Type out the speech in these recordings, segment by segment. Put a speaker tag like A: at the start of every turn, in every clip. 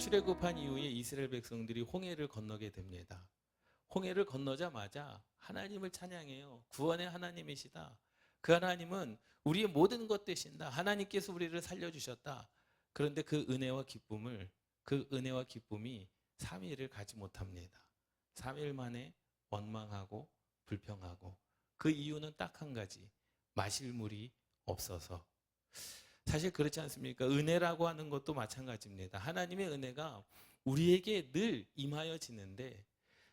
A: 출애굽한 이후에 이스라엘 백성들이 홍해를 건너게 됩니다. 홍해를 건너자마자 하나님을 찬양해요. 구원의 하나님이시다. 그 하나님은 우리의 모든 것 되신다. 하나님께서 우리를 살려주셨다. 그런데 그 은혜와 기쁨이 3일을 가지 못합니다. 3일 만에 원망하고 불평하고, 그 이유는 딱 한 가지, 마실 물이 없어서. 사실 그렇지 않습니까? 은혜라고 하는 것도 마찬가지입니다. 하나님의 은혜가 우리에게 늘 임하여지는데,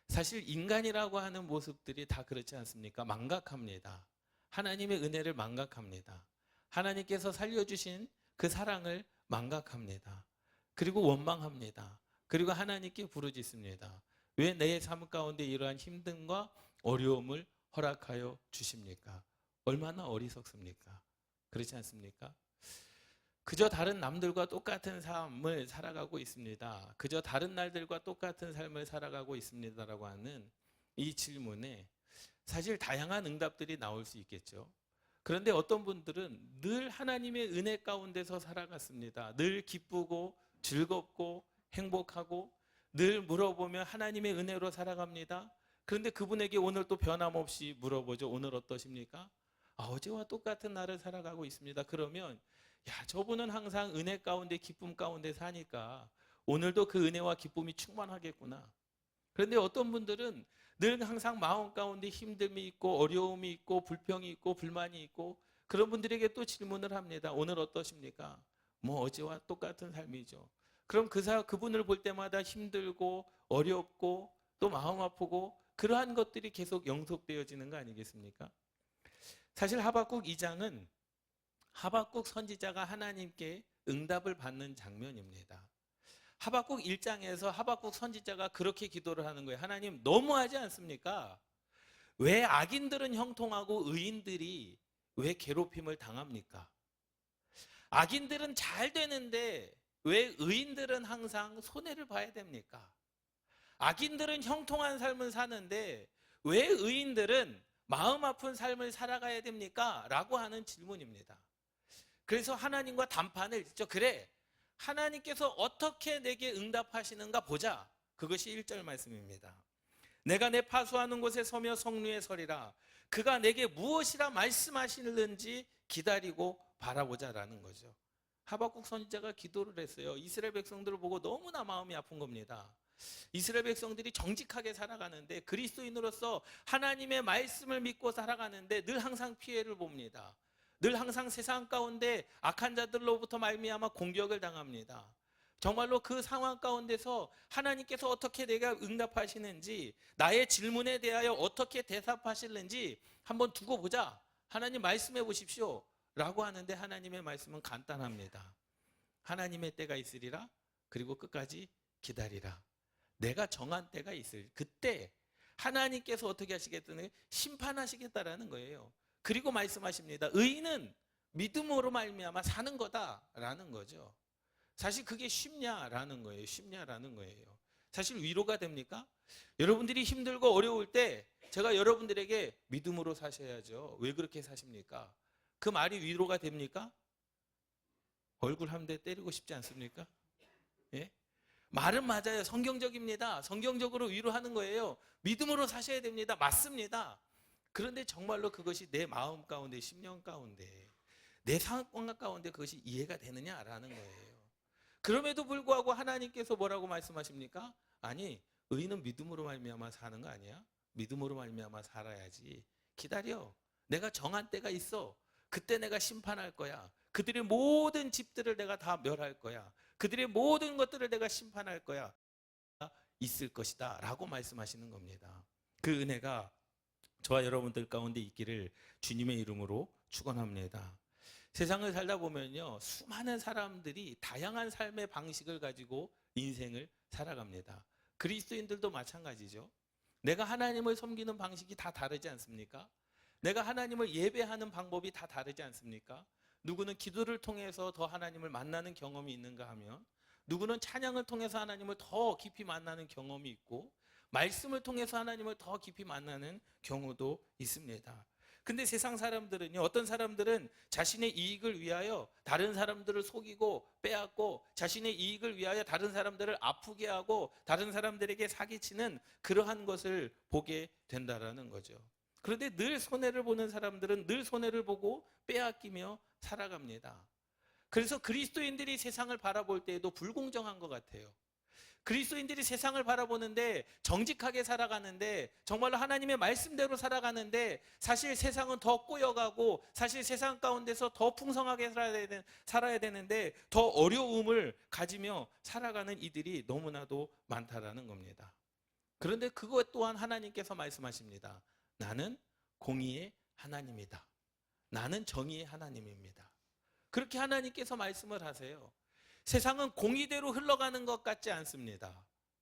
A: 사실 인간이라고 하는 모습들이 다 그렇지 않습니까? 망각합니다. 하나님의 은혜를 망각합니다. 하나님께서 살려주신 그 사랑을 망각합니다. 그리고 원망합니다. 그리고 하나님께 부르짖습니다. 왜 내 삶 가운데 이러한 힘듦과 어려움을 허락하여 주십니까? 얼마나 어리석습니까? 그렇지 않습니까? 그저 다른 남들과 똑같은 삶을 살아가고 있습니다. 그저 다른 날들과 똑같은 삶을 살아가고 있습니다라고 하는 이 질문에 사실 다양한 응답들이 나올 수 있겠죠. 그런데 어떤 분들은 늘 하나님의 은혜 가운데서 살아갔습니다. 늘 기쁘고 즐겁고 행복하고 늘 물어보면 하나님의 은혜로 살아갑니다. 그런데 그분에게 오늘 또 변함없이 물어보죠. 오늘 어떠십니까? 어제와 똑같은 날을 살아가고 있습니다. 그러면 저분은 항상 은혜 가운데 기쁨 가운데 사니까 오늘도 그 은혜와 기쁨이 충만하겠구나. 그런데 어떤 분들은 늘 항상 마음 가운데 힘듦이 있고 어려움이 있고 불평이 있고 불만이 있고, 그런 분들에게 또 질문을 합니다. 오늘 어떠십니까? 어제와 똑같은 삶이죠. 그럼 그분을 볼 때마다 힘들고 어렵고 또 마음 아프고 그러한 것들이 계속 영속되어지는 거 아니겠습니까? 사실 하박국 2장은 하박국 선지자가 하나님께 응답을 받는 장면입니다. 하박국 1장에서 하박국 선지자가 그렇게 기도를 하는 거예요. 하나님, 너무하지 않습니까? 왜 악인들은 형통하고 의인들이 왜 괴롭힘을 당합니까? 악인들은 잘 되는데 왜 의인들은 항상 손해를 봐야 됩니까? 악인들은 형통한 삶을 사는데 왜 의인들은 마음 아픈 삶을 살아가야 됩니까? 라고 하는 질문입니다. 그래서 하나님과 담판을 짓죠. 그래, 하나님께서 어떻게 내게 응답하시는가 보자. 그것이 1절 말씀입니다. 내가 내 파수하는 곳에 서며 성루에 서리라. 그가 내게 무엇이라 말씀하시는지 기다리고 바라보자라는 거죠. 하박국 선지자가 기도를 했어요. 이스라엘 백성들을 보고 너무나 마음이 아픈 겁니다. 이스라엘 백성들이 정직하게 살아가는데, 그리스도인으로서 하나님의 말씀을 믿고 살아가는데 늘 항상 피해를 봅니다. 늘 항상 세상 가운데 악한 자들로부터 말미암아 공격을 당합니다. 정말로 그 상황 가운데서 하나님께서 어떻게 내가 응답하시는지, 나의 질문에 대하여 어떻게 대답하실는지 한번 두고 보자. 하나님 말씀해 보십시오 라고 하는데, 하나님의 말씀은 간단합니다. 하나님의 때가 있으리라. 그리고 끝까지 기다리라. 내가 정한 때가 있을 그때 하나님께서 어떻게 하시겠다는, 심판하시겠다라는 거예요. 그리고 말씀하십니다. 의인은 믿음으로 말미암아 사는 거다라는 거죠. 사실 그게 쉽냐라는 거예요. 쉽냐라는 거예요. 사실 위로가 됩니까? 여러분들이 힘들고 어려울 때 제가 여러분들에게 믿음으로 사셔야죠. 왜 그렇게 사십니까? 그 말이 위로가 됩니까? 얼굴 한 대 때리고 싶지 않습니까? 예? 말은 맞아요. 성경적입니다. 성경적으로 위로하는 거예요. 믿음으로 사셔야 됩니다. 맞습니다. 그런데 정말로 그것이 내 마음 가운데, 심령 가운데, 내 상황 가운데 그것이 이해가 되느냐라는 거예요. 그럼에도 불구하고 하나님께서 뭐라고 말씀하십니까? 아니, 의인은 믿음으로 말미암아 사는 거 아니야? 믿음으로 말미암아 살아야지. 기다려. 내가 정한 때가 있어. 그때 내가 심판할 거야. 그들의 모든 집들을 내가 다 멸할 거야. 그들의 모든 것들을 내가 심판할 거야. 있을 것이다 라고 말씀하시는 겁니다. 그 은혜가 저와 여러분들 가운데 있기를 주님의 이름으로 축원합니다. 세상을 살다 보면요, 수많은 사람들이 다양한 삶의 방식을 가지고 인생을 살아갑니다. 그리스도인들도 마찬가지죠. 내가 하나님을 섬기는 방식이 다 다르지 않습니까? 내가 하나님을 예배하는 방법이 다 다르지 않습니까? 누구는 기도를 통해서 더 하나님을 만나는 경험이 있는가 하면, 누구는 찬양을 통해서 하나님을 더 깊이 만나는 경험이 있고, 말씀을 통해서 하나님을 더 깊이 만나는 경우도 있습니다. 근데 세상 사람들은요, 어떤 사람들은 자신의 이익을 위하여 다른 사람들을 속이고 빼앗고 자신의 이익을 위하여 다른 사람들을 아프게 하고 다른 사람들에게 사기치는 그러한 것을 보게 된다라는 거죠. 그런데 늘 손해를 보는 사람들은 늘 손해를 보고 빼앗기며 살아갑니다. 그래서 그리스도인들이 세상을 바라볼 때에도 불공정한 것 같아요. 그리스도인들이 세상을 바라보는데 정직하게 살아가는데 정말로 하나님의 말씀대로 살아가는데 사실 세상은 더 꼬여가고 사실 세상 가운데서 더 풍성하게 살아야 되는데 더 어려움을 가지며 살아가는 이들이 너무나도 많다라는 겁니다. 그런데 그것 또한 하나님께서 말씀하십니다. 나는 공의의 하나님이다. 나는 정의의 하나님입니다. 그렇게 하나님께서 말씀을 하세요. 세상은 공의대로 흘러가는 것 같지 않습니다.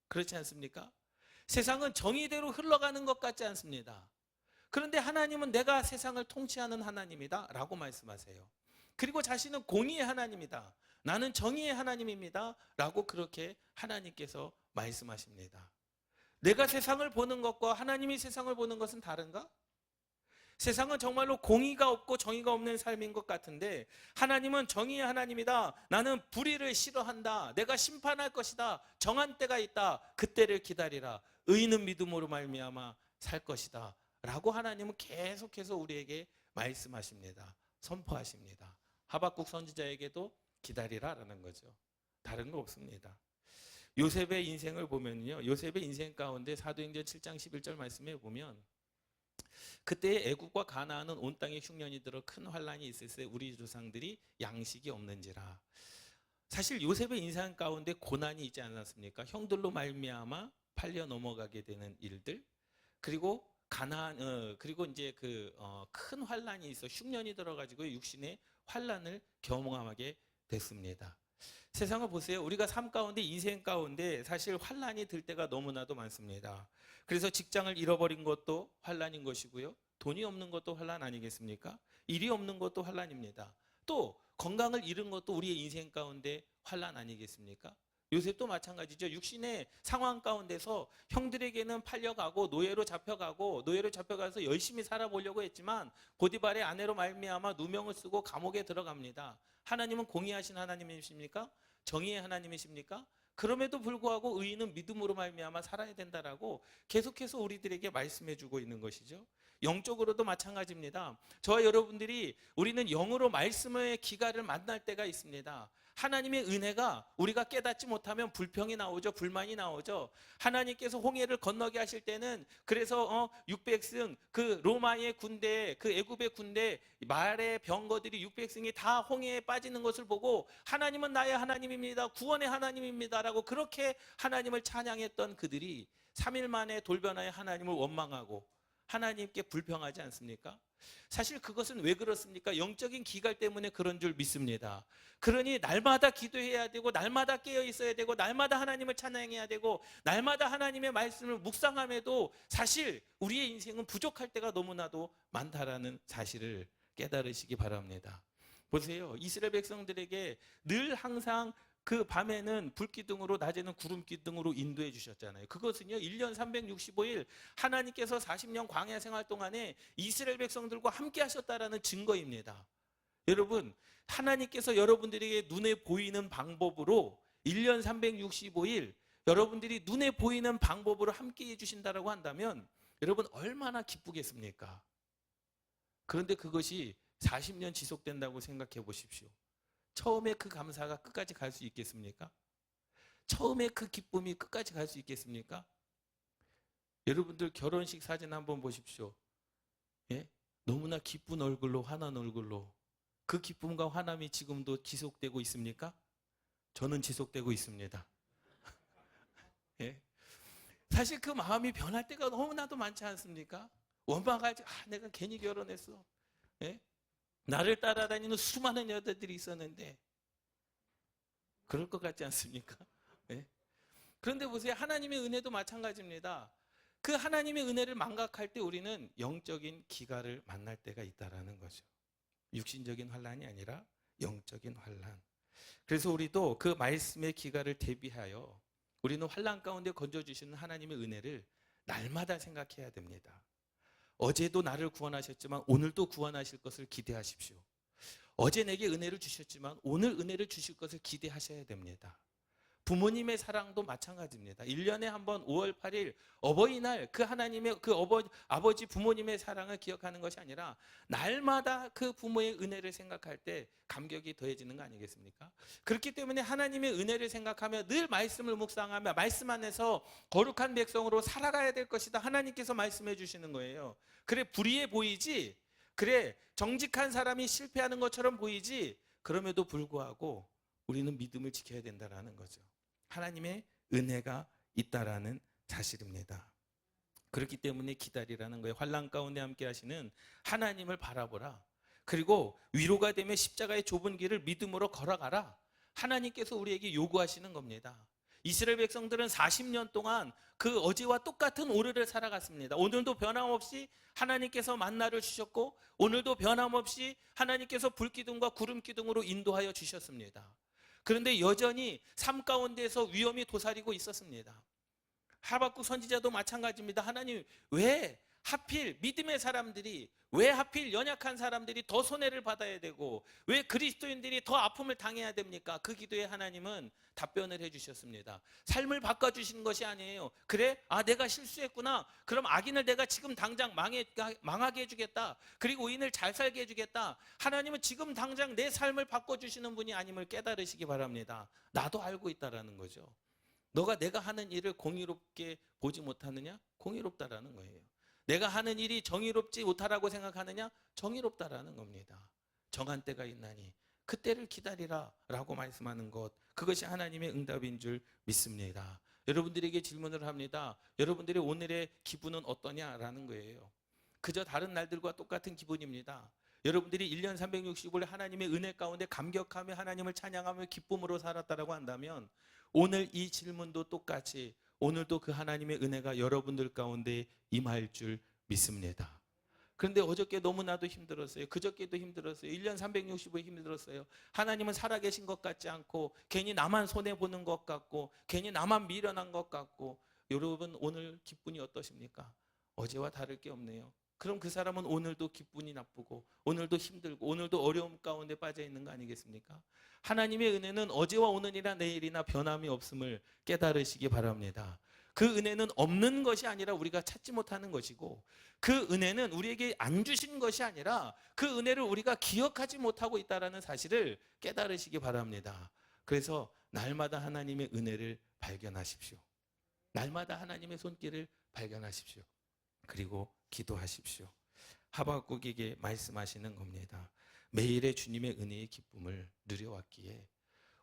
A: 그렇지 않습니까? 세상은 정의대로 흘러가는 것 같지 않습니다. 그런데 하나님은 내가 세상을 통치하는 하나님이다 라고 말씀하세요. 그리고 자신은 공의의 하나님이다. 나는 정의의 하나님입니다 라고 그렇게 하나님께서 말씀하십니다. 내가 세상을 보는 것과 하나님이 세상을 보는 것은 다른가? 세상은 정말로 공의가 없고 정의가 없는 삶인 것 같은데 하나님은 정의의 하나님이다. 나는 불의를 싫어한다. 내가 심판할 것이다. 정한 때가 있다. 그때를 기다리라. 의인은 믿음으로 말미암아 살 것이다 라고 하나님은 계속해서 우리에게 말씀하십니다. 선포하십니다. 하박국 선지자에게도 기다리라라는 거죠. 다른 거 없습니다. 요셉의 인생을 보면요, 요셉의 인생 가운데 사도행전 7장 11절 말씀에 보면 그때 애국과 가나안은 온 땅에 흉년이 들어 큰 환란이 있을 때 우리 조상들이 양식이 없는지라. 사실 요셉의 인생 가운데 고난이 있지 않았습니까? 형들로 말미암아 팔려 넘어가게 되는 일들, 그리고 그리고 이제 큰 환란이 있어 흉년이 들어가지고 육신의 환란을 경험하게 됐습니다. 세상을 보세요. 우리가 삶 가운데 인생 가운데 사실 환란이 들 때가 너무나도 많습니다. 그래서 직장을 잃어버린 것도 환란인 것이고요. 돈이 없는 것도 환란 아니겠습니까? 일이 없는 것도 환란입니다. 또 건강을 잃은 것도 우리의 인생 가운데 환란 아니겠습니까? 요셉도 마찬가지죠. 육신의 상황 가운데서 형들에게는 팔려가고 노예로 잡혀가서 열심히 살아보려고 했지만 보디발의 아내로 말미암아 누명을 쓰고 감옥에 들어갑니다. 하나님은 공의하신 하나님이십니까? 정의의 하나님이십니까? 그럼에도 불구하고 의인은 믿음으로 말미암아 살아야 된다라고 계속해서 우리들에게 말씀해주고 있는 것이죠. 영적으로도 마찬가지입니다. 저와 여러분들이 우리는 영으로 말씀의 기갈을 만날 때가 있습니다. 하나님의 은혜가 우리가 깨닫지 못하면 불평이 나오죠. 불만이 나오죠. 하나님께서 홍해를 건너게 하실 때는 그래서 600승 그 로마의 군대, 그 애굽의 군대 말의 병거들이 600승이 다 홍해에 빠지는 것을 보고 하나님은 나의 하나님입니다. 구원의 하나님입니다. 라고 그렇게 하나님을 찬양했던 그들이 3일 만에 돌변하여 하나님을 원망하고 하나님께 불평하지 않습니까? 사실 그것은 왜 그렇습니까? 영적인 기갈 때문에 그런 줄 믿습니다. 그러니 날마다 기도해야 되고 날마다 깨어 있어야 되고 날마다 하나님을 찬양해야 되고 날마다 하나님의 말씀을 묵상함에도 사실 우리의 인생은 부족할 때가 너무나도 많다라는 사실을 깨달으시기 바랍니다. 보세요. 이스라엘 백성들에게 늘 항상 그 밤에는 불기둥으로 낮에는 구름기둥으로 인도해 주셨잖아요. 그것은요 1년 365일 하나님께서 40년 광야 생활 동안에 이스라엘 백성들과 함께 하셨다라는 증거입니다. 여러분, 하나님께서 여러분들에게 눈에 보이는 방법으로 1년 365일 여러분들이 눈에 보이는 방법으로 함께 해주신다라고 한다면 여러분 얼마나 기쁘겠습니까? 그런데 그것이 40년 지속된다고 생각해 보십시오. 처음에 그 감사가 끝까지 갈 수 있겠습니까? 처음에 그 기쁨이 끝까지 갈 수 있겠습니까? 여러분들 결혼식 사진 한번 보십시오. 예? 너무나 기쁜 얼굴로 환한 얼굴로 그 기쁨과 환함이 지금도 지속되고 있습니까? 저는 지속되고 있습니다. 예? 사실 그 마음이 변할 때가 너무나도 많지 않습니까? 원망하지, 내가 괜히 결혼했어. 예? 나를 따라다니는 수많은 여자들이 있었는데 그럴 것 같지 않습니까? 네? 그런데 보세요. 하나님의 은혜도 마찬가지입니다. 그 하나님의 은혜를 망각할 때 우리는 영적인 기갈을 만날 때가 있다라는 거죠. 육신적인 환난이 아니라 영적인 환난. 그래서 우리도 그 말씀의 기갈을 대비하여 우리는 환난 가운데 건져주시는 하나님의 은혜를 날마다 생각해야 됩니다. 어제도 나를 구원하셨지만 오늘도 구원하실 것을 기대하십시오. 어제 내게 은혜를 주셨지만 오늘 은혜를 주실 것을 기대하셔야 됩니다. 부모님의 사랑도 마찬가지입니다. 1년에 한 번 5월 8일 어버이날 그 하나님의 그 아버지 부모님의 사랑을 기억하는 것이 아니라 날마다 그 부모의 은혜를 생각할 때 감격이 더해지는 거 아니겠습니까? 그렇기 때문에 하나님의 은혜를 생각하며 늘 말씀을 묵상하며 말씀 안에서 거룩한 백성으로 살아가야 될 것이다. 하나님께서 말씀해 주시는 거예요. 그래 불의해 보이지? 그래 정직한 사람이 실패하는 것처럼 보이지? 그럼에도 불구하고 우리는 믿음을 지켜야 된다는 거죠. 하나님의 은혜가 있다라는 사실입니다. 그렇기 때문에 기다리라는 거예요. 환난 가운데 함께 하시는 하나님을 바라보라. 그리고 위로가 되며 십자가의 좁은 길을 믿음으로 걸어가라. 하나님께서 우리에게 요구하시는 겁니다. 이스라엘 백성들은 40년 동안 그 어제와 똑같은 오늘을 살아갔습니다. 오늘도 변함없이 하나님께서 만나를 주셨고 오늘도 변함없이 하나님께서 불기둥과 구름기둥으로 인도하여 주셨습니다. 그런데 여전히 삶 가운데서 위험이 도사리고 있었습니다. 하박국 선지자도 마찬가지입니다. 하나님 왜 하필 믿음의 사람들이, 왜 하필 연약한 사람들이 더 손해를 받아야 되고 왜 그리스도인들이 더 아픔을 당해야 됩니까? 그 기도에 하나님은 답변을 해주셨습니다. 삶을 바꿔주시는 것이 아니에요. 그래? 내가 실수했구나. 그럼 악인을 내가 지금 당장 망하게 해주겠다. 그리고 의인을 잘 살게 해주겠다. 하나님은 지금 당장 내 삶을 바꿔주시는 분이 아님을 깨달으시기 바랍니다. 나도 알고 있다라는 거죠. 너가 내가 하는 일을 공의롭게 보지 못하느냐? 공의롭다라는 거예요. 내가 하는 일이 정의롭지 못하라고 생각하느냐? 정의롭다라는 겁니다. 정한 때가 있나니 그때를 기다리라 라고 말씀하는 것, 그것이 하나님의 응답인 줄 믿습니다. 여러분들에게 질문을 합니다. 여러분들의 오늘의 기분은 어떠냐라는 거예요. 그저 다른 날들과 똑같은 기분입니다. 여러분들이 1년 365일 하나님의 은혜 가운데 감격하며 하나님을 찬양하며 기쁨으로 살았다라고 한다면 오늘 이 질문도 똑같이 오늘도 그 하나님의 은혜가 여러분들 가운데 임할 줄 믿습니다. 그런데 어저께 너무나도 힘들었어요. 그저께도 힘들었어요. 1년 365일 힘들었어요. 하나님은 살아계신 것 같지 않고 괜히 나만 손해보는 것 같고 괜히 나만 미련한 것 같고, 여러분 오늘 기분이 어떠십니까? 어제와 다를 게 없네요. 그럼 그 사람은 오늘도 기분이 나쁘고 오늘도 힘들고 오늘도 어려움 가운데 빠져 있는 거 아니겠습니까? 하나님의 은혜는 어제와 오늘이나 내일이나 변함이 없음을 깨달으시기 바랍니다. 그 은혜는 없는 것이 아니라 우리가 찾지 못하는 것이고, 그 은혜는 우리에게 안 주신 것이 아니라 그 은혜를 우리가 기억하지 못하고 있다는 사실을 깨달으시기 바랍니다. 그래서 날마다 하나님의 은혜를 발견하십시오. 날마다 하나님의 손길을 발견하십시오. 그리고 기도하십시오. 하박국에게 말씀하시는 겁니다. 매일의 주님의 은혜의 기쁨을 누려왔기에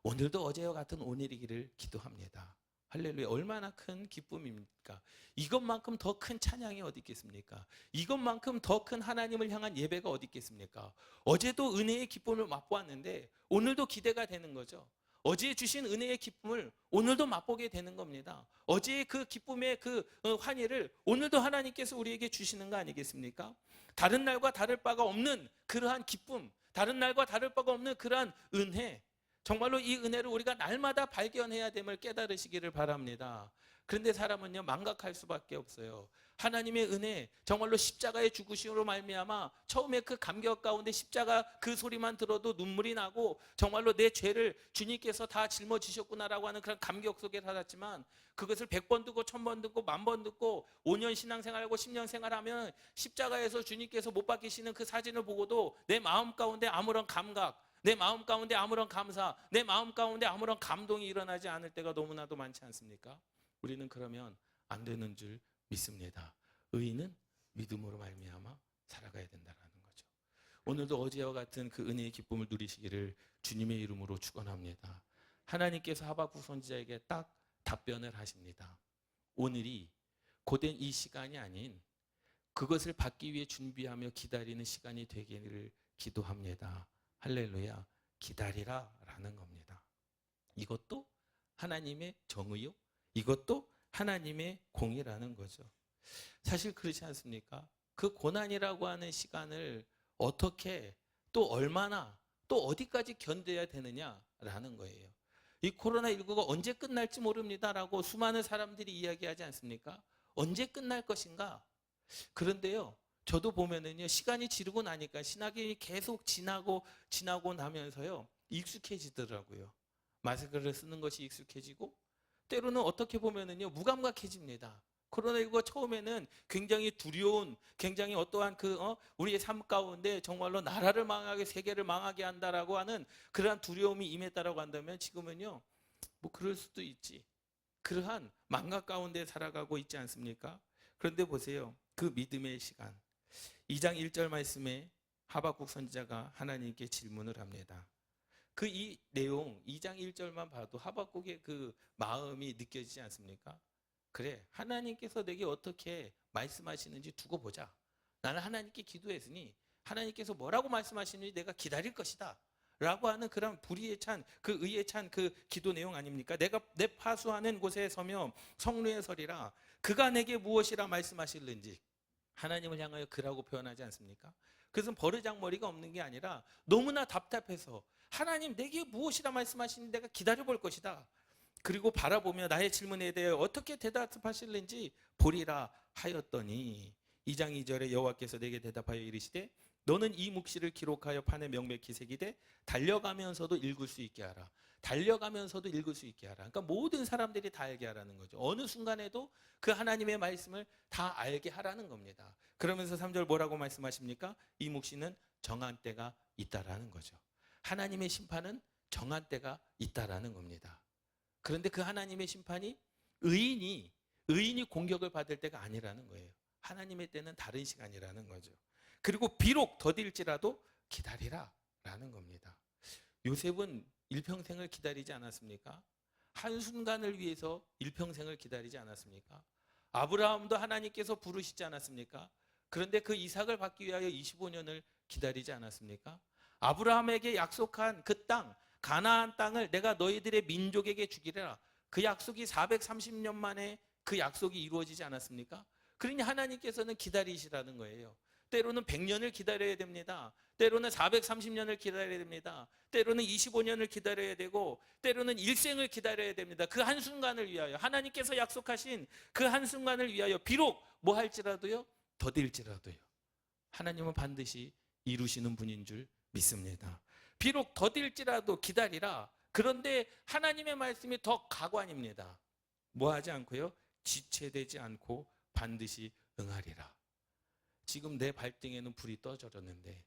A: 오늘도 어제와 같은 오늘이기를 기도합니다. 할렐루야. 얼마나 큰 기쁨입니까? 이것만큼 더 큰 찬양이 어디 있겠습니까? 이것만큼 더 큰 하나님을 향한 예배가 어디 있겠습니까? 어제도 은혜의 기쁨을 맛보았는데 오늘도 기대가 되는 거죠. 어제 주신 은혜의 기쁨을 오늘도 맛보게 되는 겁니다. 어제의 그 기쁨의 그 환희를 오늘도 하나님께서 우리에게 주시는 거 아니겠습니까? 다른 날과 다를 바가 없는 그러한 기쁨, 다른 날과 다를 바가 없는 그러한 은혜, 정말로 이 은혜를 우리가 날마다 발견해야 됨을 깨달으시기를 바랍니다. 그런데 사람은요 망각할 수밖에 없어요. 하나님의 은혜, 정말로 십자가의 죽으심으로 말미암아 처음에 그 감격 가운데 십자가 그 소리만 들어도 눈물이 나고 정말로 내 죄를 주님께서 다 짊어지셨구나라고 하는 그런 감격 속에 살았지만, 그것을 100번 듣고 1000번 듣고 10,000번 듣고 5년 신앙생활하고 10년 생활하면 십자가에서 주님께서 못 박히시는 그 사진을 보고도 내 마음 가운데 아무런 감각, 내 마음 가운데 아무런 감사, 내 마음 가운데 아무런 감동이 일어나지 않을 때가 너무나도 많지 않습니까? 우리는 그러면 안 되는 줄 믿습니다. 의인은 믿음으로 말미암아 살아가야 된다는 거죠. 오늘도 어제와 같은 그 은혜의 기쁨을 누리시기를 주님의 이름으로 축원합니다. 하나님께서 하박국 선지자에게 딱 답변을 하십니다. 오늘이 고된 이 시간이 아닌 그것을 받기 위해 준비하며 기다리는 시간이 되기를 기도합니다. 할렐루야. 기다리라 라는 겁니다. 이것도 하나님의 정의요, 이것도 하나님의 공의라는 거죠. 사실 그렇지 않습니까? 그 고난이라고 하는 시간을 어떻게 또 얼마나 또 어디까지 견뎌야 되느냐라는 거예요. 이 코로나19가 언제 끝날지 모릅니다라고 수많은 사람들이 이야기하지 않습니까? 언제 끝날 것인가? 그런데요, 저도 보면은요, 시간이 지르고 나니까 신학이 계속 지나고 나면서요, 익숙해지더라고요. 마스크를 쓰는 것이 익숙해지고, 때로는 어떻게 보면은요, 무감각해집니다. 코로나19가 처음에는 굉장히 두려운, 굉장히 어떠한 우리의 삶 가운데 정말로 나라를 망하게, 세계를 망하게 한다라고 하는 그러한 두려움이 임했다라고 한다면, 지금은요, 뭐 그럴 수도 있지. 그러한 망각 가운데 살아가고 있지 않습니까? 그런데 보세요. 그 믿음의 시간. 2장 1절 말씀에 하박국 선지자가 하나님께 질문을 합니다. 그 이 내용 2장 1절만 봐도 하박국의 그 마음이 느껴지지 않습니까? 그래, 하나님께서 내게 어떻게 말씀하시는지 두고 보자. 나는 하나님께 기도했으니 하나님께서 뭐라고 말씀하시는지 내가 기다릴 것이다 라고 하는 그런 불의에 찬, 그 의에 찬 그 기도 내용 아닙니까? 내가 내 파수하는 곳에 서며 성루에 서리라. 그가 내게 무엇이라 말씀하실는지 하나님을 향하여 그라고 표현하지 않습니까? 그래서 버르장머리가 없는 게 아니라 너무나 답답해서 하나님 내게 무엇이라 말씀하시는지 내가 기다려볼 것이다. 그리고 바라보며 나의 질문에 대해 어떻게 대답하실는지 보리라 하였더니 2장 2절에 여호와께서 내게 대답하여 이르시되 너는 이 묵시를 기록하여 판에 명백히 새기되 달려가면서도 읽을 수 있게 하라. 달려가면서도 읽을 수 있게 하라. 그러니까 모든 사람들이 다 알게 하라는 거죠. 어느 순간에도 그 하나님의 말씀을 다 알게 하라는 겁니다. 그러면서 3절 뭐라고 말씀하십니까? 이 묵시는 정한 때가 있다라는 거죠. 하나님의 심판은 정한 때가 있다라는 겁니다. 그런데 그 하나님의 심판이 의인이 공격을 받을 때가 아니라는 거예요. 하나님의 때는 다른 시간이라는 거죠. 그리고 비록 더딜지라도 기다리라 라는 겁니다. 요셉은 일평생을 기다리지 않았습니까? 한순간을 위해서 일평생을 기다리지 않았습니까? 아브라함도 하나님께서 부르시지 않았습니까? 그런데 그 이삭을 받기 위하여 25년을 기다리지 않았습니까? 아브라함에게 약속한 그 땅, 가나안 땅을 내가 너희들의 민족에게 주기라. 그 약속이 430년 만에 그 약속이 이루어지지 않았습니까? 그러니 하나님께서는 기다리시라는 거예요. 때로는 100년을 기다려야 됩니다. 때로는 430년을 기다려야 됩니다. 때로는 25년을 기다려야 되고 때로는 일생을 기다려야 됩니다. 그 한순간을 위하여 하나님께서 약속하신 그 한순간을 위하여 비록 뭐 할지라도요, 더딜지라도요 하나님은 반드시 이루시는 분인 줄 믿습니다. 비록 더딜지라도 기다리라. 그런데 하나님의 말씀이 더 가관입니다. 뭐 하지 않고요, 지체되지 않고 반드시 응하리라. 지금 내 발등에는 불이 떨어졌는데,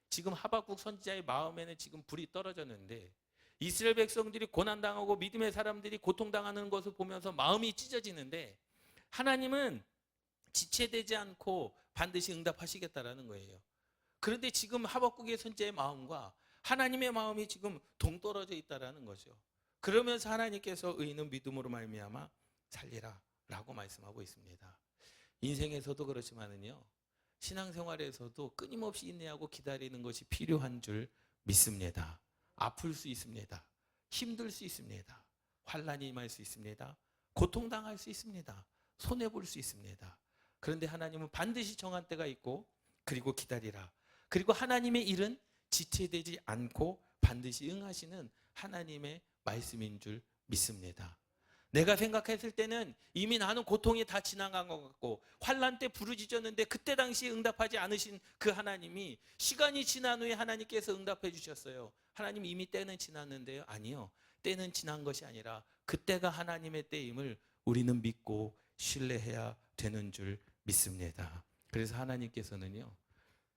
A: 지금 하박국 선지자의 마음에는 지금 불이 떨어졌는데, 이스라엘 백성들이 고난당하고 믿음의 사람들이 고통당하는 것을 보면서 마음이 찢어지는데 하나님은 지체되지 않고 반드시 응답하시겠다라는 거예요. 그런데 지금 하박국의 선지자의 마음과 하나님의 마음이 지금 동떨어져 있다라는 거죠. 그러면서 하나님께서 의인은 믿음으로 말미암아 살리라 라고 말씀하고 있습니다. 인생에서도 그렇지만은요, 신앙생활에서도 끊임없이 인내하고 기다리는 것이 필요한 줄 믿습니다. 아플 수 있습니다. 힘들 수 있습니다. 환난이 임할 수 있습니다. 고통당할 수 있습니다. 손해볼 수 있습니다. 그런데 하나님은 반드시 정한 때가 있고, 그리고 기다리라. 그리고 하나님의 일은 지체되지 않고 반드시 응하시는 하나님의 말씀인 줄 믿습니다. 내가 생각했을 때는 이미 나는 고통이 다 지나간 것 같고 환난 때 부르짖었는데 그때 당시에 응답하지 않으신 그 하나님이 시간이 지난 후에 하나님께서 응답해 주셨어요. 하나님 이미 때는 지났는데요. 아니요. 때는 지난 것이 아니라 그때가 하나님의 때임을 우리는 믿고 신뢰해야 되는 줄 믿습니다. 그래서 하나님께서는요,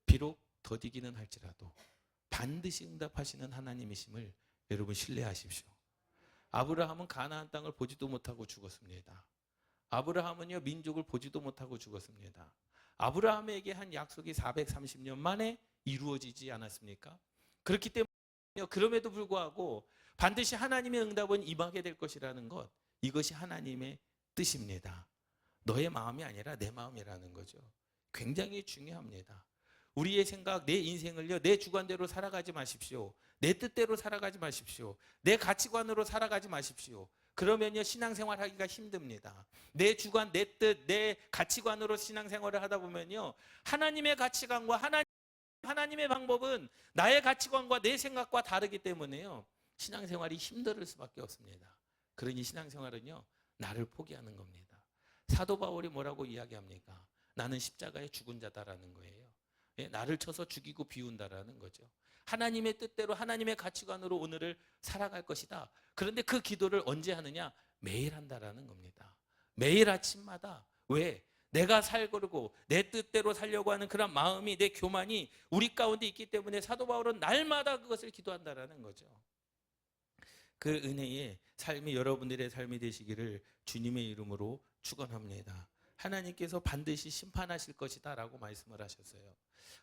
A: 비록 더디기는 할지라도 반드시 응답하시는 하나님이심을 여러분 신뢰하십시오. 아브라함은 가나안 땅을 보지도 못하고 죽었습니다. 아브라함은요, 민족을 보지도 못하고 죽었습니다. 아브라함에게 한 약속이 430년 만에 이루어지지 않았습니까? 그렇기 때문에 그럼에도 불구하고 반드시 하나님의 응답은 임하게 될 것이라는 것, 이것이 하나님의 뜻입니다. 너의 마음이 아니라 내 마음이라는 거죠. 굉장히 중요합니다. 우리의 생각, 내 인생을요, 내 주관대로 살아가지 마십시오. 내 뜻대로 살아가지 마십시오. 내 가치관으로 살아가지 마십시오. 그러면요, 신앙생활 하기가 힘듭니다. 내 주관, 내 뜻, 내 가치관으로 신앙생활을 하다 보면요, 하나님의 가치관과 하나님의 방법은 나의 가치관과 내 생각과 다르기 때문에요, 신앙생활이 힘들 수밖에 없습니다. 그러니 신앙생활은요, 나를 포기하는 겁니다. 사도 바울이 뭐라고 이야기합니까? 나는 십자가에 죽은 자다라는 거예요. 예, 나를 쳐서 죽이고 비운다라는 거죠. 하나님의 뜻대로 하나님의 가치관으로 오늘을 살아갈 것이다. 그런데 그 기도를 언제 하느냐? 매일 한다라는 겁니다. 매일 아침마다. 왜? 내가 살고 내 뜻대로 살려고 하는 그런 마음이, 내 교만이 우리 가운데 있기 때문에 사도 바울은 날마다 그것을 기도한다라는 거죠. 그 은혜의 삶이 여러분들의 삶이 되시기를 주님의 이름으로 축원합니다. 하나님께서 반드시 심판하실 것이다 라고 말씀을 하셨어요.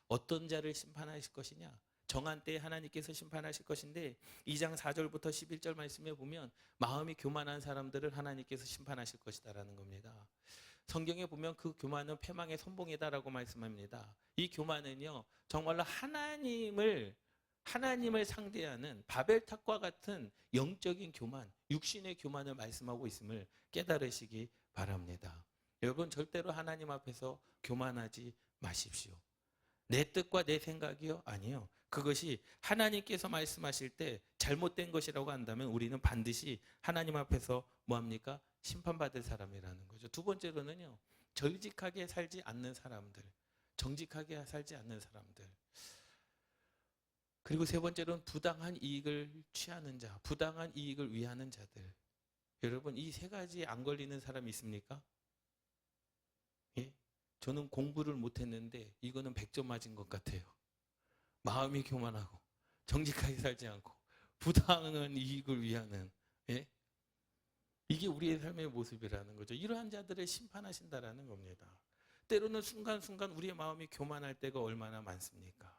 A: 어떤 자를 심판하실 것이냐? 정한 때에 하나님께서 심판하실 것인데 2장 4절부터 11절 말씀에 보면 마음이 교만한 사람들을 하나님께서 심판하실 것이다 라는 겁니다. 성경에 보면 그 교만은 패망의 선봉이다라고 말씀합니다. 이 교만은요, 정말로 하나님을 상대하는 바벨탑과 같은 영적인 교만, 육신의 교만을 말씀하고 있음을 깨달으시기 바랍니다. 여러분, 절대로 하나님 앞에서 교만하지 마십시오. 내 뜻과 내 생각이요? 아니요. 그것이 하나님께서 말씀하실 때 잘못된 것이라고 한다면 우리는 반드시 하나님 앞에서 뭐합니까? 심판받을 사람이라는 거죠. 두 번째로는요, 절직하게 살지 않는 사람들, 정직하게 살지 않는 사람들. 그리고 세 번째로는 부당한 이익을 취하는 자, 부당한 이익을 위하는 자들. 여러분, 이 세 가지 안 걸리는 사람이 있습니까? 예? 저는 공부를 못했는데 이거는 100점 맞은 것 같아요. 마음이 교만하고 정직하게 살지 않고 부당한 이익을 위하는, 예? 이게 우리의 삶의 모습이라는 거죠. 이러한 자들을 심판하신다라는 겁니다. 때로는 순간순간 우리의 마음이 교만할 때가 얼마나 많습니까?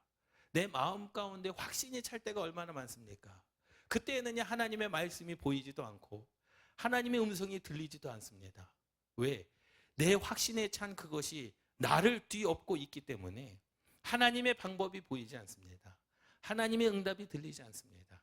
A: 내 마음 가운데 확신이 찰 때가 얼마나 많습니까? 그때에는 하나님의 말씀이 보이지도 않고 하나님의 음성이 들리지도 않습니다. 왜? 내 확신에 찬 그것이 나를 뒤엎고 있기 때문에 하나님의 방법이 보이지 않습니다. 하나님의 응답이 들리지 않습니다.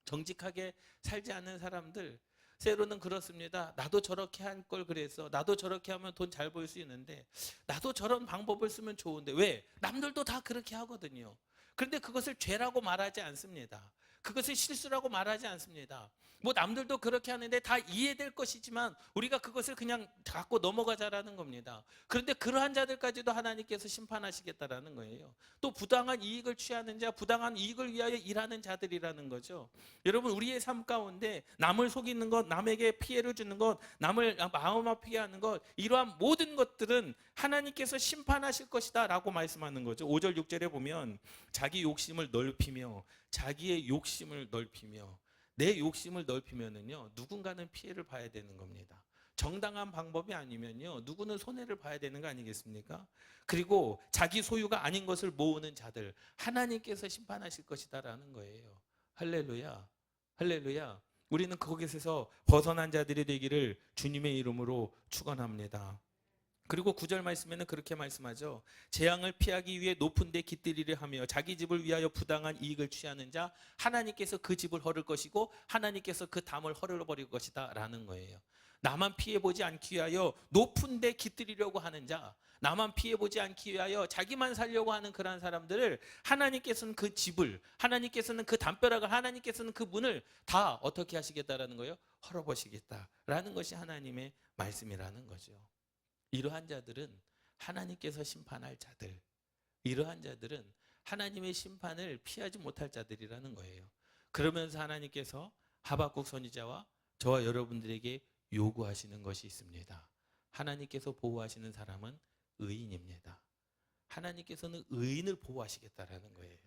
A: 정직하게 살지 않는 사람들, 때로는 그렇습니다. 나도 저렇게 할 걸 그래서, 나도 저렇게 하면 돈 잘 벌 수 있는데, 나도 저런 방법을 쓰면 좋은데, 왜? 남들도 다 그렇게 하거든요. 그런데 그것을 죄라고 말하지 않습니다. 그것을 실수라고 말하지 않습니다. 뭐 남들도 그렇게 하는데 다 이해될 것이지만 우리가 그것을 그냥 갖고 넘어가자라는 겁니다. 그런데 그러한 자들까지도 하나님께서 심판하시겠다라는 거예요. 또 부당한 이익을 취하는 자, 부당한 이익을 위하여 일하는 자들이라는 거죠. 여러분, 우리의 삶 가운데 남을 속이는 것, 남에게 피해를 주는 것, 남을 마음 아프게 하는 것, 이러한 모든 것들은 하나님께서 심판하실 것이다 라고 말씀하는 거죠. 5절 6절에 보면 자기 욕심을 넓히며, 자기의 욕심을 넓히며, 내 욕심을 넓히면은요, 누군가는 피해를 봐야 되는 겁니다. 정당한 방법이 아니면요, 누구는 손해를 봐야 되는 거 아니겠습니까? 그리고 자기 소유가 아닌 것을 모으는 자들, 하나님께서 심판하실 것이다라는 거예요. 할렐루야, 할렐루야. 우리는 거기서 벗어난 자들이 되기를 주님의 이름으로 축원합니다. 그리고 9절 말씀에는 그렇게 말씀하죠. 재앙을 피하기 위해 높은 데 깃들이려 하며 자기 집을 위하여 부당한 이익을 취하는 자, 하나님께서 그 집을 헐을 것이고 하나님께서 그 담을 헐어버릴 것이다 라는 거예요. 나만 피해보지 않기 위하여 높은 데 깃들이려고 하는 자, 나만 피해보지 않기 위하여 자기만 살려고 하는 그러한 사람들을 하나님께서는 그 집을, 하나님께서는 그 담벼락을, 하나님께서는 그 문을 다 어떻게 하시겠다라는 거예요? 헐어버리겠다라는 것이 하나님의 말씀이라는 거죠. 이러한 자들은 하나님께서 심판할 자들, 이러한 자들은 하나님의 심판을 피하지 못할 자들이라는 거예요. 그러면서 하나님께서 하박국 선지자와 저와 여러분들에게 요구하시는 것이 있습니다. 하나님께서 보호하시는 사람은 의인입니다. 하나님께서는 의인을 보호하시겠다라는 거예요.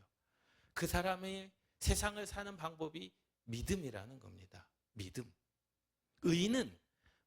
A: 그 사람의 세상을 사는 방법이 믿음이라는 겁니다. 믿음. 의인은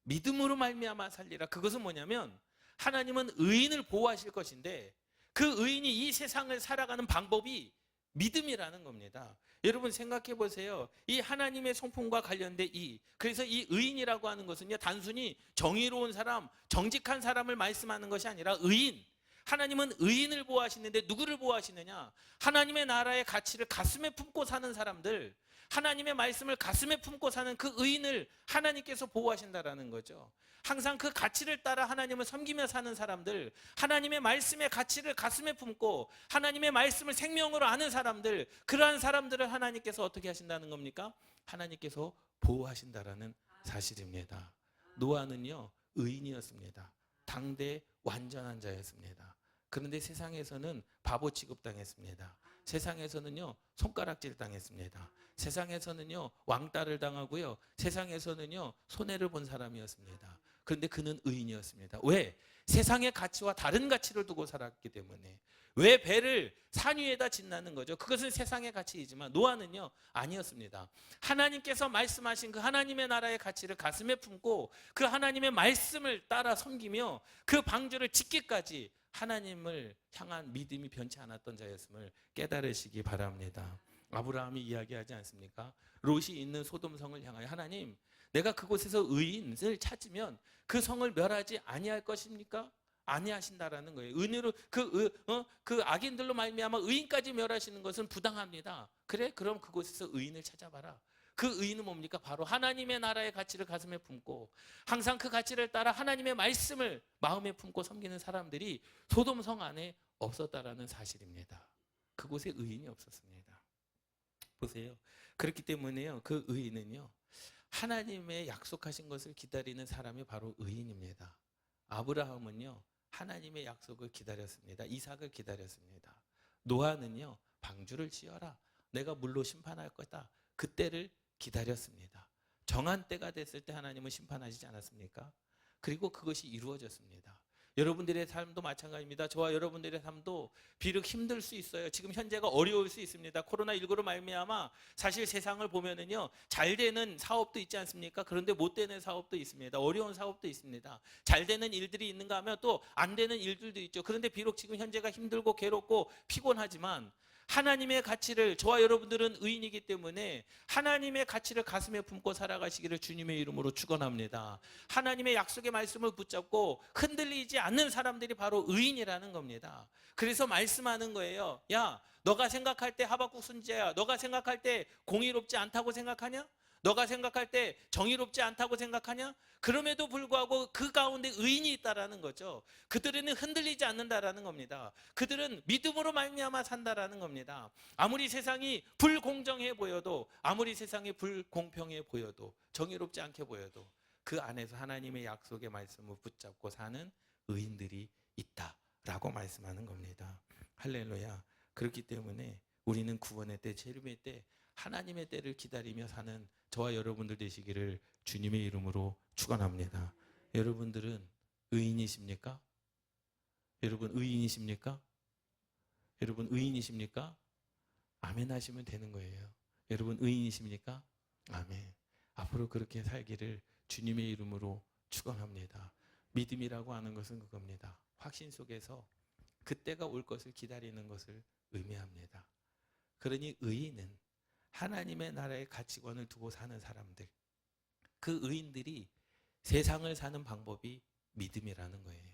A: 믿음으로 말미암아 살리라. 그것은 뭐냐면 하나님은 의인을 보호하실 것인데 그 의인이 이 세상을 살아가는 방법이 믿음이라는 겁니다. 여러분 생각해 보세요. 이 하나님의 성품과 관련된 그래서 이 의인이라고 하는 것은요, 단순히 정의로운 사람, 정직한 사람을 말씀하는 것이 아니라 의인. 하나님은 의인을 보호하시는데 누구를 보호하시느냐? 하나님의 나라의 가치를 가슴에 품고 사는 사람들, 하나님의 말씀을 가슴에 품고 사는 그 의인을 하나님께서 보호하신다라는 거죠. 항상 그 가치를 따라 하나님을 섬기며 사는 사람들, 하나님의 말씀의 가치를 가슴에 품고 하나님의 말씀을 생명으로 아는 사람들, 그러한 사람들을 하나님께서 어떻게 하신다는 겁니까? 하나님께서 보호하신다라는 사실입니다. 노아는요, 의인이었습니다. 당대 완전한 자였습니다. 그런데 세상에서는 바보 취급당했습니다. 세상에서는요 손가락질 당했습니다. 세상에서는요 왕따를 당하고요. 세상에서는요 손해를 본 사람이었습니다. 그런데 그는 의인이었습니다. 왜? 세상의 가치와 다른 가치를 두고 살았기 때문에. 왜 배를 산 위에다 짓는 거죠? 그것은 세상의 가치이지만 노아는요 아니었습니다. 하나님께서 말씀하신 그 하나님의 나라의 가치를 가슴에 품고 그 하나님의 말씀을 따라 섬기며 그 방주를 짓기까지 하나님을 향한 믿음이 변치 않았던 자였음을 깨달으시기 바랍니다. 아브라함이 이야기하지 않습니까? 롯이 있는 소돔성을 향하여 하나님, 내가 그곳에서 의인을 찾으면 그 성을 멸하지 아니할 것입니까? 아니하신다라는 거예요. 은혜로 그 악인들로 말미암아 의인까지 멸하시는 것은 부당합니다. 그래? 그럼 그곳에서 의인을 찾아봐라. 그 의인은 뭡니까? 바로 하나님의 나라의 가치를 가슴에 품고 항상 그 가치를 따라 하나님의 말씀을 마음에 품고 섬기는 사람들이 소돔성 안에 없었다라는 사실입니다. 그곳에 의인이 없었습니다. 보세요. 그렇기 때문에요. 그 의인은요. 하나님의 약속하신 것을 기다리는 사람이 바로 의인입니다. 아브라함은요. 하나님의 약속을 기다렸습니다. 이삭을 기다렸습니다. 노아는요. 방주를 지어라. 내가 물로 심판할 거다. 그때를 기다렸습니다. 정한 때가 됐을 때 하나님은 심판하시지 않았습니까? 그리고 그것이 이루어졌습니다. 여러분들의 삶도 마찬가지입니다. 저와 여러분들의 삶도 비록 힘들 수 있어요. 지금 현재가 어려울 수 있습니다. 코로나19로 말미암아 사실 세상을 보면은요 잘 되는 사업도 있지 않습니까? 그런데 못 되는 사업도 있습니다. 어려운 사업도 있습니다. 잘 되는 일들이 있는가 하면 또 안 되는 일들도 있죠. 그런데 비록 지금 현재가 힘들고 괴롭고 피곤하지만 하나님의 가치를, 저와 여러분들은 의인이기 때문에 하나님의 가치를 가슴에 품고 살아가시기를 주님의 이름으로 축원합니다. 하나님의 약속의 말씀을 붙잡고 흔들리지 않는 사람들이 바로 의인이라는 겁니다. 그래서 말씀하는 거예요. 야, 너가 생각할 때 하박국 선지자야, 너가 생각할 때 공의롭지 않다고 생각하냐? 너가 생각할 때 정의롭지 않다고 생각하냐? 그럼에도 불구하고 그 가운데 의인이 있다라는 거죠. 그들은 흔들리지 않는다라는 겁니다. 그들은 믿음으로 말미암아 산다라는 겁니다. 아무리 세상이 불공정해 보여도, 아무리 세상이 불공평해 보여도, 정의롭지 않게 보여도 그 안에서 하나님의 약속의 말씀을 붙잡고 사는 의인들이 있다라고 말씀하는 겁니다. 할렐루야. 그렇기 때문에 우리는 구원의 때, 재림의 때 하나님의 때를 기다리며 사는 저와 여러분들 되시기를 주님의 이름으로 축원합니다. 여러분들은 의인이십니까? 여러분 의인이십니까? 여러분 의인이십니까? 아멘 하시면 되는 거예요. 여러분 의인이십니까? 아멘. 앞으로 그렇게 살기를 주님의 이름으로 축원합니다. 믿음이라고 하는 것은 그겁니다. 확신 속에서 그때가 올 것을 기다리는 것을 의미합니다. 그러니 의인은 하나님의 나라의 가치관을 두고 사는 사람들, 그 의인들이 세상을 사는 방법이 믿음이라는 거예요.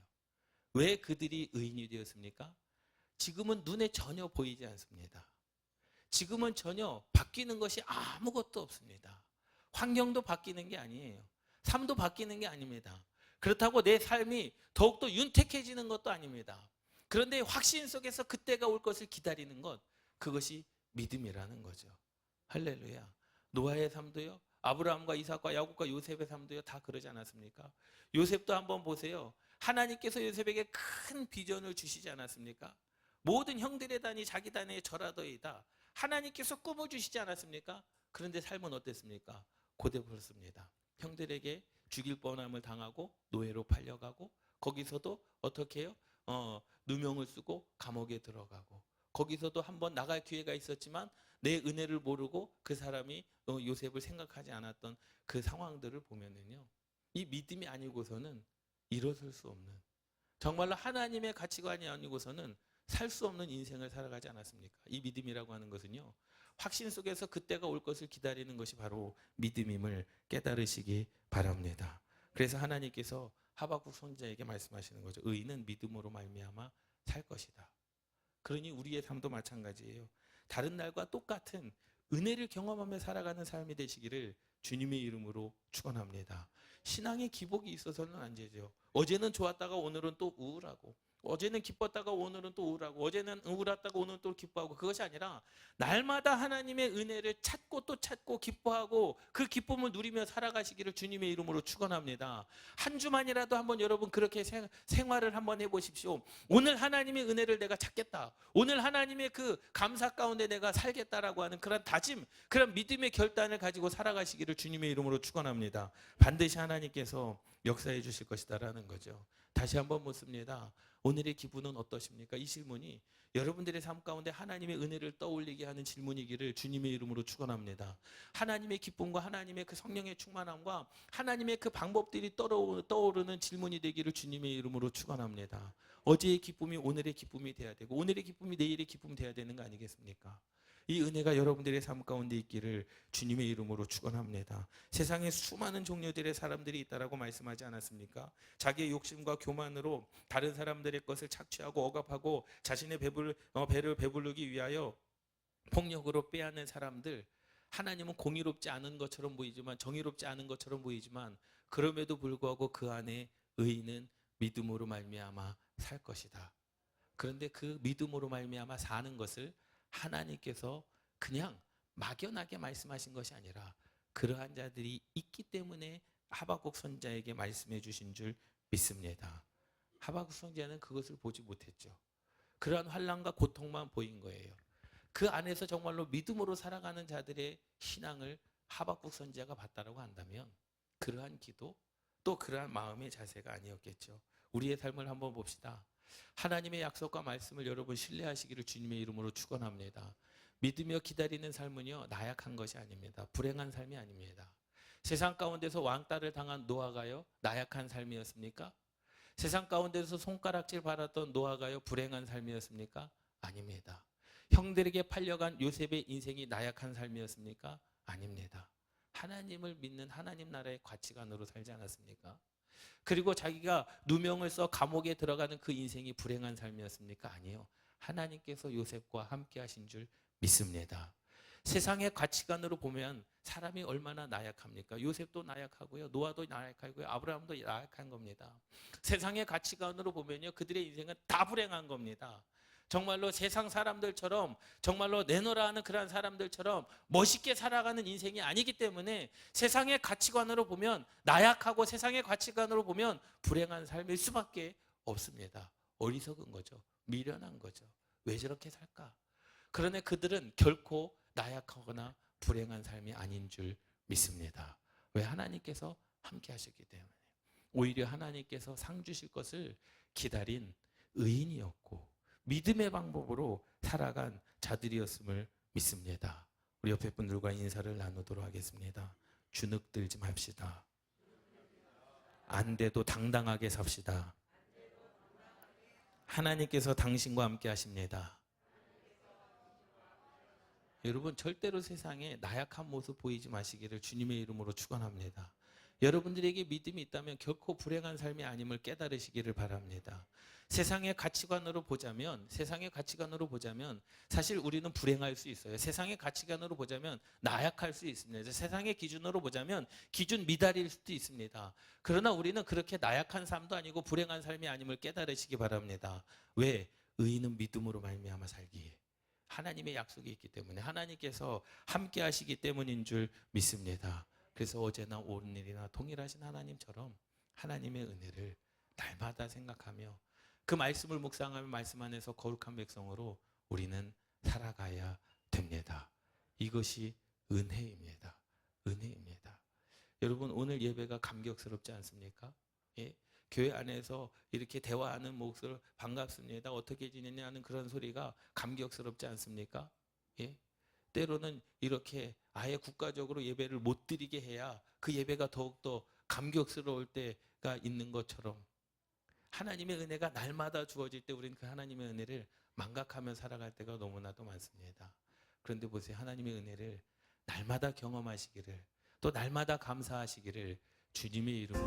A: 왜 그들이 의인이 되었습니까? 지금은 눈에 전혀 보이지 않습니다. 지금은 전혀 바뀌는 것이 아무것도 없습니다. 환경도 바뀌는 게 아니에요. 삶도 바뀌는 게 아닙니다. 그렇다고 내 삶이 더욱더 윤택해지는 것도 아닙니다. 그런데 확신 속에서 그때가 올 것을 기다리는 것, 그것이 믿음이라는 거죠. 할렐루야. 노아의 삶도요, 아브라함과 이삭과 야곱과 요셉의 삶도요, 다 그러지 않았습니까? 요셉도 한번 보세요. 하나님께서 요셉에게 큰 비전을 주시지 않았습니까? 모든 형들의 단이 자기 단의 절하더이다. 하나님께서 꿈을 주시지 않았습니까? 그런데 삶은 어땠습니까? 고대버렸습니다. 형들에게 죽일 뻔함을 당하고 노예로 팔려가고, 거기서도 어떻게 해요? 누명을 쓰고 감옥에 들어가고, 거기서도 한번 나갈 기회가 있었지만 내 은혜를 모르고 그 사람이 요셉을 생각하지 않았던 그 상황들을 보면은요, 이 믿음이 아니고서는 일어설 수 없는, 정말로 하나님의 가치관이 아니고서는 살 수 없는 인생을 살아가지 않았습니까? 이 믿음이라고 하는 것은요, 확신 속에서 그때가 올 것을 기다리는 것이 바로 믿음임을 깨달으시기 바랍니다. 그래서 하나님께서 하박국 선지자에게 말씀하시는 거죠. 의인은 믿음으로 말미암아 살 것이다. 그러니 우리의 삶도 마찬가지예요. 다른 날과 똑같은 은혜를 경험하며 살아가는 삶이 되시기를 주님의 이름으로 축원합니다. 신앙의 기복이 있어서는 안 되죠. 어제는 좋았다가 오늘은 또 우울하고, 어제는 기뻤다가 오늘은 또 우울하고, 어제는 우울했다가 오늘은 또 기뻐하고, 그것이 아니라 날마다 하나님의 은혜를 찾고 또 찾고 기뻐하고 그 기쁨을 누리며 살아가시기를 주님의 이름으로 축원합니다. 한 주만이라도 한번 여러분 그렇게 생활을 한번 해보십시오. 오늘 하나님의 은혜를 내가 찾겠다, 오늘 하나님의 그 감사 가운데 내가 살겠다라고 하는 그런 다짐, 그런 믿음의 결단을 가지고 살아가시기를 주님의 이름으로 축원합니다. 반드시 하나님께서 역사해 주실 것이다라는 거죠. 다시 한번 묻습니다. 오늘의 기분은 어떠십니까? 이 질문이 여러분들의 삶 가운데 하나님의 은혜를 떠올리게 하는 질문이기를 주님의 이름으로 축원합니다. 하나님의 기쁨과 하나님의 그 성령의 충만함과 하나님의 그 방법들이 떠오르는 질문이 되기를 주님의 이름으로 축원합니다. 어제의 기쁨이 오늘의 기쁨이 돼야 되고, 오늘의 기쁨이 내일의 기쁨이 돼야 되는 거 아니겠습니까? 이 은혜가 여러분들의 삶 가운데 있기를 주님의 이름으로 축원합니다. 세상에 수많은 종류들의 사람들이 있다라고 말씀하지 않았습니까? 자기의 욕심과 교만으로 다른 사람들의 것을 착취하고 억압하고 자신의 배를 배부르기 위하여 폭력으로 빼앗는 사람들, 하나님은 공의롭지 않은 것처럼 보이지만, 정의롭지 않은 것처럼 보이지만, 그럼에도 불구하고 그 안에 의인은 믿음으로 말미암아 살 것이다. 그런데 그 믿음으로 말미암아 사는 것을 하나님께서 그냥 막연하게 말씀하신 것이 아니라 그러한 자들이 있기 때문에 하박국 선지자에게 말씀해 주신 줄 믿습니다. 하박국 선지자는 그것을 보지 못했죠. 그러한 환난과 고통만 보인 거예요. 그 안에서 정말로 믿음으로 살아가는 자들의 신앙을 하박국 선지자가 봤다라고 한다면 그러한 기도, 또 그러한 마음의 자세가 아니었겠죠. 우리의 삶을 한번 봅시다. 하나님의 약속과 말씀을 여러분 신뢰하시기를 주님의 이름으로 축원합니다. 믿으며 기다리는 삶은요, 나약한 것이 아닙니다. 불행한 삶이 아닙니다. 세상 가운데서 왕따를 당한 노아가요, 나약한 삶이었습니까? 세상 가운데서 손가락질 받았던 노아가요, 불행한 삶이었습니까? 아닙니다. 형들에게 팔려간 요셉의 인생이 나약한 삶이었습니까? 아닙니다. 하나님을 믿는 하나님 나라의 가치관으로 살지 않았습니까? 그리고 자기가 누명을 써 감옥에 들어가는 그 인생이 불행한 삶이었습니까? 아니요. 하나님께서 요셉과 함께 하신 줄 믿습니다. 세상의 가치관으로 보면 사람이 얼마나 나약합니까? 요셉도 나약하고요, 노아도 나약하고요, 아브라함도 나약한 겁니다. 세상의 가치관으로 보면요, 그들의 인생은 다 불행한 겁니다. 정말로 세상 사람들처럼, 정말로 내놓으라 하는 그런 사람들처럼 멋있게 살아가는 인생이 아니기 때문에 세상의 가치관으로 보면 나약하고 세상의 가치관으로 보면 불행한 삶일 수밖에 없습니다. 어리석은 거죠. 미련한 거죠. 왜 저렇게 살까? 그러나 그들은 결코 나약하거나 불행한 삶이 아닌 줄 믿습니다. 왜? 하나님께서 함께 하셨기 때문에. 오히려 하나님께서 상 주실 것을 기다린 의인이었고 믿음의 방법으로 살아간 자들이었음을 믿습니다. 우리 옆에 분들과 인사를 나누도록 하겠습니다. 주눅 들지 맙시다. 안 돼도 당당하게 삽시다. 하나님께서 당신과 함께 하십니다. 여러분, 절대로 세상에 나약한 모습 보이지 마시기를 주님의 이름으로 축원합니다. 여러분들에게 믿음이 있다면 결코 불행한 삶이 아님을 깨달으시기를 바랍니다. 세상의 가치관으로 보자면 사실 우리는 불행할 수 있어요. 세상의 가치관으로 보자면 나약할 수 있습니다. 세상의 기준으로 보자면 기준 미달일 수도 있습니다. 그러나 우리는 그렇게 나약한 삶도 아니고 불행한 삶이 아님을 깨달으시기 바랍니다. 왜? 의인은 믿음으로 말미암아 살기에. 하나님의 약속이 있기 때문에, 하나님께서 함께 하시기 때문인 줄 믿습니다. 그래서 어제나 오늘이나 동일하신 하나님처럼 하나님의 은혜를 날마다 생각하며 그 말씀을 묵상하며 말씀 안에서 거룩한 백성으로 우리는 살아가야 됩니다. 이것이 은혜입니다. 은혜입니다. 여러분, 오늘 예배가 감격스럽지 않습니까? 예? 교회 안에서 이렇게 대화하는 목소리, 반갑습니다, 어떻게 지내냐 하는 그런 소리가 감격스럽지 않습니까? 예? 때로는 이렇게 아예 국가적으로 예배를 못 드리게 해야 그 예배가 더욱더 감격스러울 때가 있는 것처럼 하나님의 은혜가 날마다 주어질 때 우리는 그 하나님의 은혜를 망각하며 살아갈 때가 너무나도 많습니다. 그런데 보세요. 하나님의 은혜를 날마다 경험하시기를, 또 날마다 감사하시기를 주님의 이름으로